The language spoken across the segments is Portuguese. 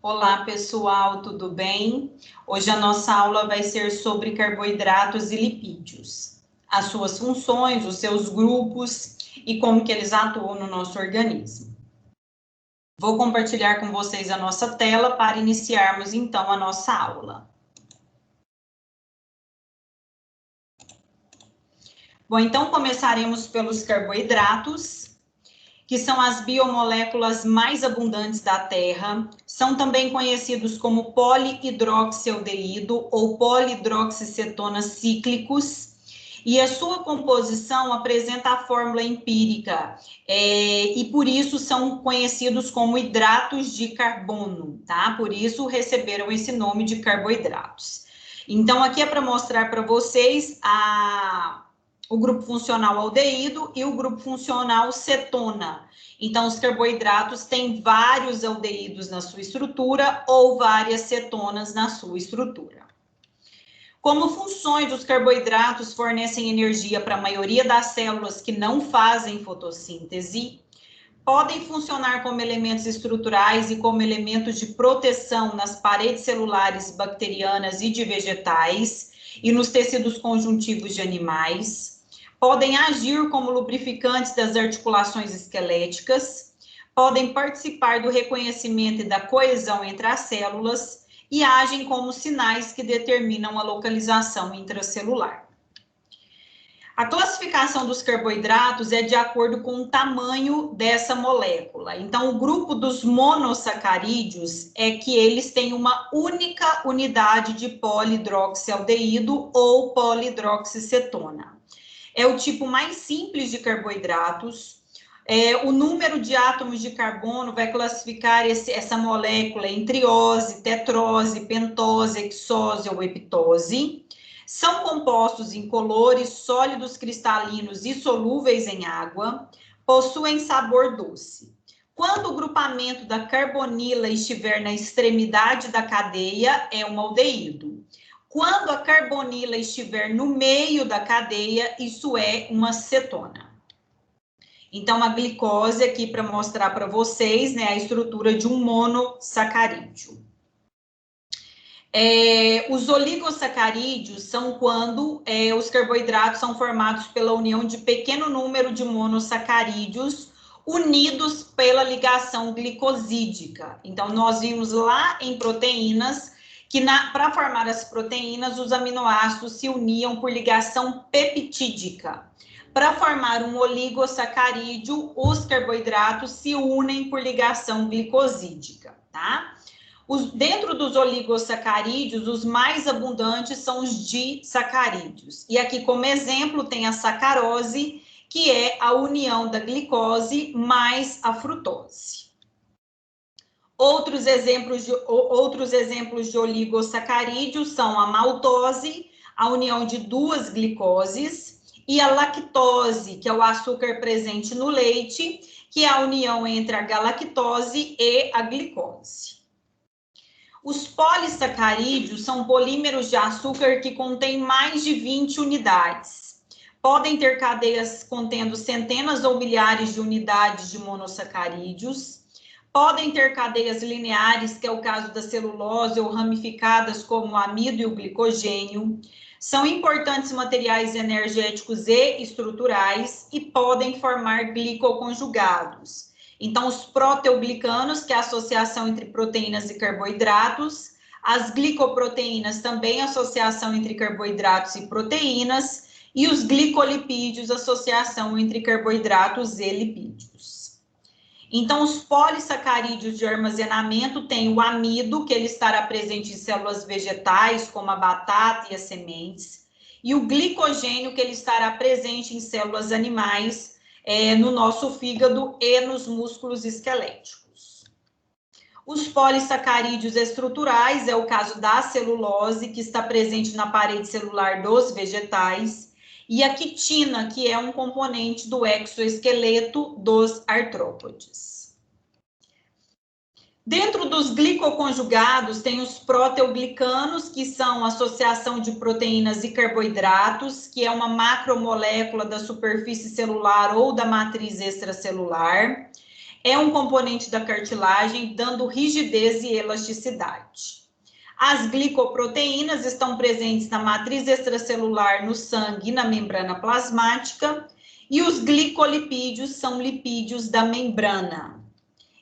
Olá, pessoal, tudo bem? Hoje a nossa aula vai ser sobre carboidratos e lipídios, as suas funções, os seus grupos e como que eles atuam no nosso organismo. Vou compartilhar com vocês a nossa tela para iniciarmos, então, a nossa aula. Bom, então começaremos pelos carboidratos, que são as biomoléculas mais abundantes da Terra, são também conhecidos como polihidroxialdeído ou polihidroxicetonas cíclicos, e a sua composição apresenta a fórmula empírica, e por isso são conhecidos como hidratos de carbono, tá? Por isso receberam esse nome de carboidratos. Então, aqui é para mostrar para vocês o grupo funcional aldeído e o grupo funcional cetona. Então, os carboidratos têm vários aldeídos na sua estrutura ou várias cetonas na sua estrutura. Como funções, os carboidratos fornecem energia para a maioria das células que não fazem fotossíntese, podem funcionar como elementos estruturais e como elementos de proteção nas paredes celulares bacterianas e de vegetais e nos tecidos conjuntivos de animais, podem agir como lubrificantes das articulações esqueléticas, podem participar do reconhecimento e da coesão entre as células e agem como sinais que determinam a localização intracelular. A classificação dos carboidratos é de acordo com o tamanho dessa molécula. Então, o grupo dos monossacarídeos é que eles têm uma única unidade de polihidroxialdeído ou polihidroxicetona. É o tipo mais simples de carboidratos. O número de átomos de carbono vai classificar essa molécula em triose, tetrose, pentose, hexose ou heptose. São compostos incolores, sólidos cristalinos e solúveis em água, possuem sabor doce. Quando o grupamento da carbonila estiver na extremidade da cadeia, é um aldeído. Quando a carbonila estiver no meio da cadeia, isso é uma cetona. Então, a glicose aqui para mostrar para vocês, né, a estrutura de um monossacarídeo. Os oligossacarídeos são quando os carboidratos são formados pela união de pequeno número de monossacarídeos unidos pela ligação glicosídica. Então, nós vimos lá em proteínas que para formar as proteínas, os aminoácidos se uniam por ligação peptídica. Para formar um oligossacarídeo, os carboidratos se unem por ligação glicosídica, tá? Dentro dos oligossacarídeos, os mais abundantes são os disacarídeos. E aqui, como exemplo, tem a sacarose, que é a união da glicose mais a frutose. Outros exemplos de oligossacarídeos são a maltose, a união de duas glicoses, e a lactose, que é o açúcar presente no leite, que é a união entre a galactose e a glicose. Os polissacarídeos são polímeros de açúcar que contêm mais de 20 unidades. Podem ter cadeias contendo centenas ou milhares de unidades de monossacarídeos. Podem ter cadeias lineares, que é o caso da celulose, ou ramificadas, como o amido e o glicogênio. São importantes materiais energéticos e estruturais e podem formar glicoconjugados. Então, os proteoglicanos, que é a associação entre proteínas e carboidratos, as glicoproteínas, também associação entre carboidratos e proteínas, e os glicolipídios, associação entre carboidratos e lipídios. Então, os polissacarídeos de armazenamento têm o amido, que ele estará presente em células vegetais, como a batata e as sementes, e o glicogênio, que ele estará presente em células animais, no nosso fígado e nos músculos esqueléticos. Os polissacarídeos estruturais é o caso da celulose, que está presente na parede celular dos vegetais, e a quitina, que é um componente do exoesqueleto dos artrópodes. Dentro dos glicoconjugados, tem os proteoglicanos, que são a associação de proteínas e carboidratos, que é uma macromolécula da superfície celular ou da matriz extracelular. é um componente da cartilagem, dando rigidez e elasticidade. As glicoproteínas estão presentes na matriz extracelular, no sangue e na membrana plasmática, e os glicolipídios são lipídios da membrana.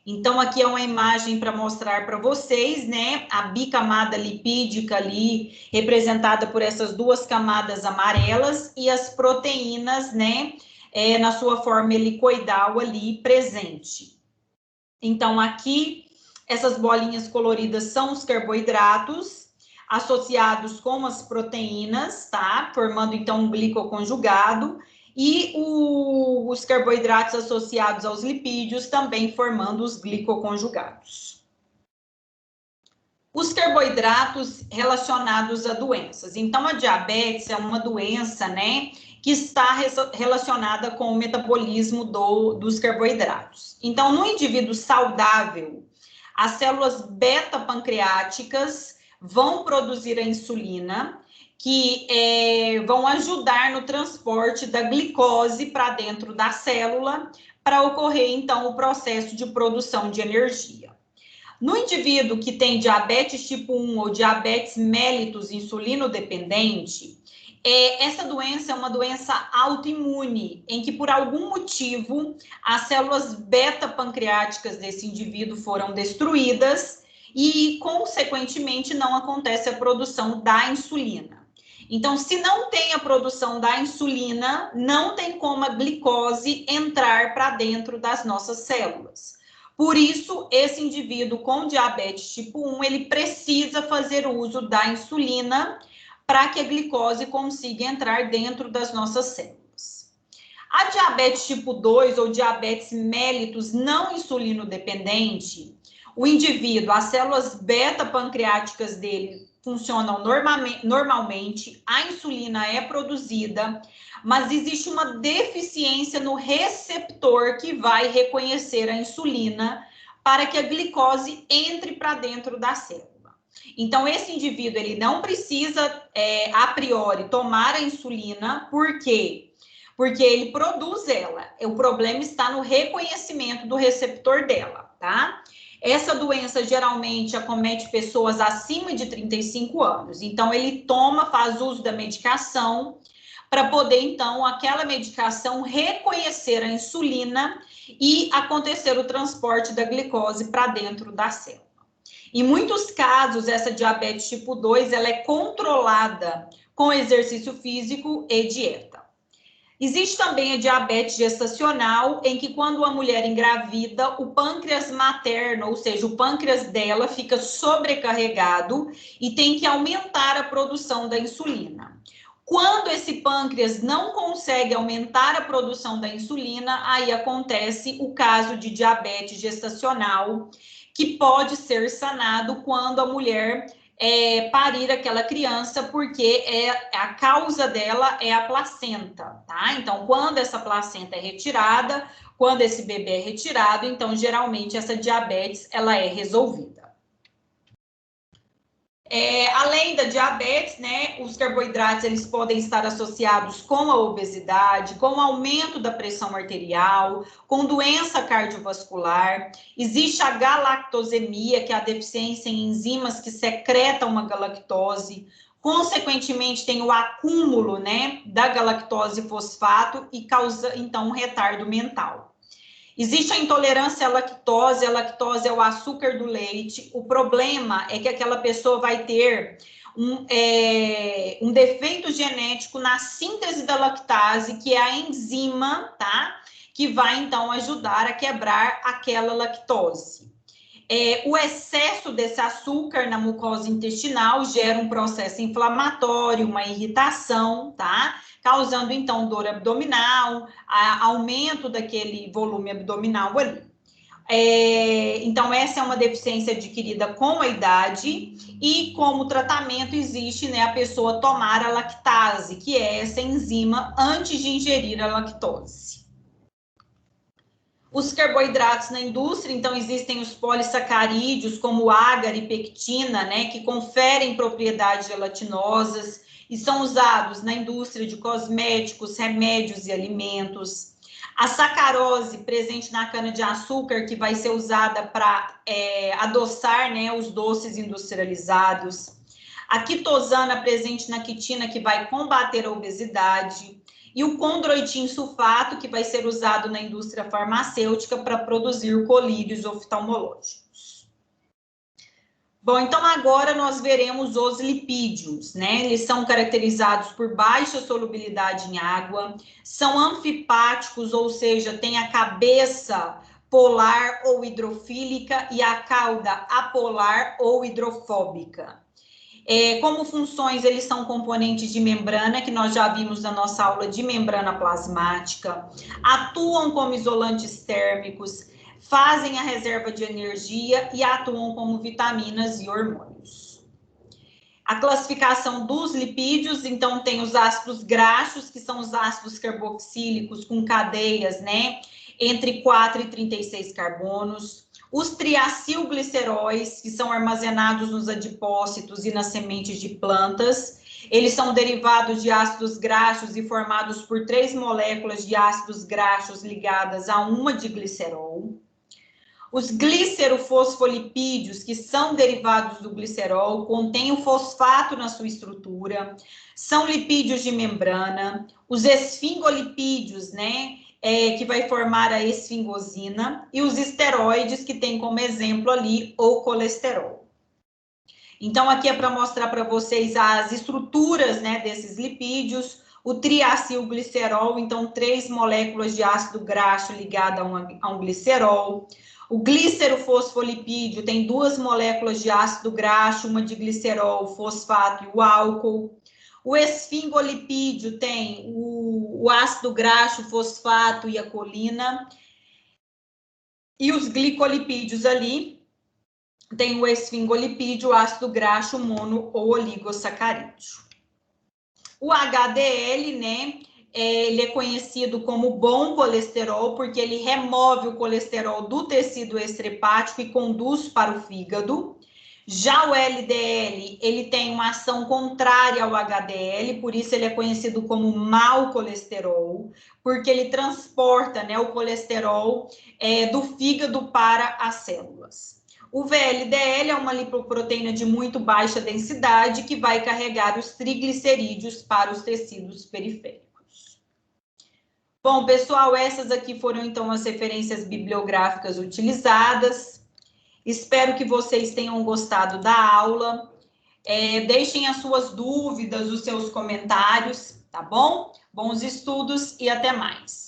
Então, aqui é uma imagem para mostrar para vocês, né, a bicamada lipídica ali, representada por essas duas camadas amarelas, e as proteínas, né, na sua forma helicoidal ali presente. Então, aqui, essas bolinhas coloridas são os carboidratos associados com as proteínas, tá? Formando, então, um glicoconjugado. E os carboidratos associados aos lipídios também formando os glicoconjugados. Os carboidratos relacionados a doenças. Então, a diabetes é uma doença, né, que está relacionada com o metabolismo dos carboidratos. Então, no indivíduo saudável, as células beta-pancreáticas vão produzir a insulina, que vão ajudar no transporte da glicose para dentro da célula, para ocorrer, então, o processo de produção de energia. No indivíduo que tem diabetes tipo 1 ou diabetes mellitus insulino-dependente, essa doença é uma doença autoimune, em que, por algum motivo, as células beta-pancreáticas desse indivíduo foram destruídas e, consequentemente, não acontece a produção da insulina. Então, se não tem a produção da insulina, não tem como a glicose entrar para dentro das nossas células. Por isso, esse indivíduo com diabetes tipo 1, ele precisa fazer uso da insulina para que a glicose consiga entrar dentro das nossas células. A diabetes tipo 2 ou diabetes mellitus não insulino dependente, o indivíduo, as células beta-pancreáticas dele funcionam normalmente, a insulina é produzida, mas existe uma deficiência no receptor que vai reconhecer a insulina para que a glicose entre para dentro da célula. Então, esse indivíduo, ele não precisa, a priori, tomar a insulina, por quê? Porque ele produz ela. O problema está no reconhecimento do receptor dela, tá? Essa doença geralmente acomete pessoas acima de 35 anos. Então, ele faz uso da medicação para poder, então, aquela medicação reconhecer a insulina e acontecer o transporte da glicose para dentro da célula. Em muitos casos, essa diabetes tipo 2, ela é controlada com exercício físico e dieta. Existe também a diabetes gestacional, em que quando a mulher engravida, o pâncreas materno, ou seja, o pâncreas dela fica sobrecarregado e tem que aumentar a produção da insulina. Quando esse pâncreas não consegue aumentar a produção da insulina, aí acontece o caso de diabetes gestacional, que pode ser sanado quando a mulher parir aquela criança, porque a causa dela é a placenta, tá? Então, quando essa placenta é retirada, quando esse bebê é retirado, então, geralmente, essa diabetes, ela é resolvida. Além da diabetes, né, os carboidratos, eles podem estar associados com a obesidade, com o aumento da pressão arterial, com doença cardiovascular. Existe a galactosemia, que é a deficiência em enzimas que secretam uma galactose. Consequentemente, tem o acúmulo, né, da galactose fosfato e causa, então, um retardo mental. Existe a intolerância à lactose. A lactose é o açúcar do leite. O problema é que aquela pessoa vai ter um defeito genético na síntese da lactase, que é a enzima, tá? Que vai, então, ajudar a quebrar aquela lactose. O excesso desse açúcar na mucosa intestinal gera um processo inflamatório, uma irritação, tá? Causando, então, dor abdominal, aumento daquele volume abdominal ali. Então, essa é uma deficiência adquirida com a idade e, como tratamento, existe, né, a pessoa tomar a lactase, que é essa enzima, antes de ingerir a lactose. Os carboidratos na indústria, então, existem os polissacarídeos, como o agar e pectina, né, que conferem propriedades gelatinosas. e são usados na indústria de cosméticos, remédios e alimentos. A sacarose presente na cana-de-açúcar, que vai ser usada para adoçar, né, os doces industrializados. A quitosana presente na quitina, que vai combater a obesidade. E o condroitin sulfato, que vai ser usado na indústria farmacêutica para produzir colírios oftalmológicos. Bom, então agora nós veremos os lipídios, né? Eles são caracterizados por baixa solubilidade em água, são anfipáticos, ou seja, tem a cabeça polar ou hidrofílica e a cauda apolar ou hidrofóbica. Como funções, eles são componentes de membrana, que nós já vimos na nossa aula de membrana plasmática, atuam como isolantes térmicos, fazem a reserva de energia e atuam como vitaminas e hormônios. A classificação dos lipídios, então, tem os ácidos graxos, que são os ácidos carboxílicos com cadeias, né, entre 4 e 36 carbonos. Os triacilgliceróis, que são armazenados nos adipócitos e nas sementes de plantas, eles são derivados de ácidos graxos e formados por 3 moléculas de ácidos graxos ligadas a uma de glicerol. Os glicerofosfolipídios, que são derivados do glicerol, contêm o fosfato na sua estrutura, são lipídios de membrana. Os esfingolipídios, né, que vai formar a esfingosina, e os esteroides, que tem como exemplo ali o colesterol. Então, aqui é para mostrar para vocês as estruturas, né, desses lipídios. O triacilglicerol, então, 3 moléculas de ácido graxo ligada a um glicerol. O glicerofosfolipídio tem 2 moléculas de ácido graxo, uma de glicerol, fosfato e o álcool. O esfingolipídio tem o ácido graxo, o fosfato e a colina. E os glicolipídios ali tem o esfingolipídio, o ácido graxo, mono ou oligosacarídeo. O HDL, né, ele é conhecido como bom colesterol, porque ele remove o colesterol do tecido extrahepático e conduz para o fígado. Já o LDL, ele tem uma ação contrária ao HDL, por isso ele é conhecido como mau colesterol, porque ele transporta, né, o colesterol do fígado para as células. O VLDL é uma lipoproteína de muito baixa densidade que vai carregar os triglicerídeos para os tecidos periféricos. Bom, pessoal, essas aqui foram então as referências bibliográficas utilizadas. Espero que vocês tenham gostado da aula. Deixem as suas dúvidas, os seus comentários, tá bom? Bons estudos e até mais.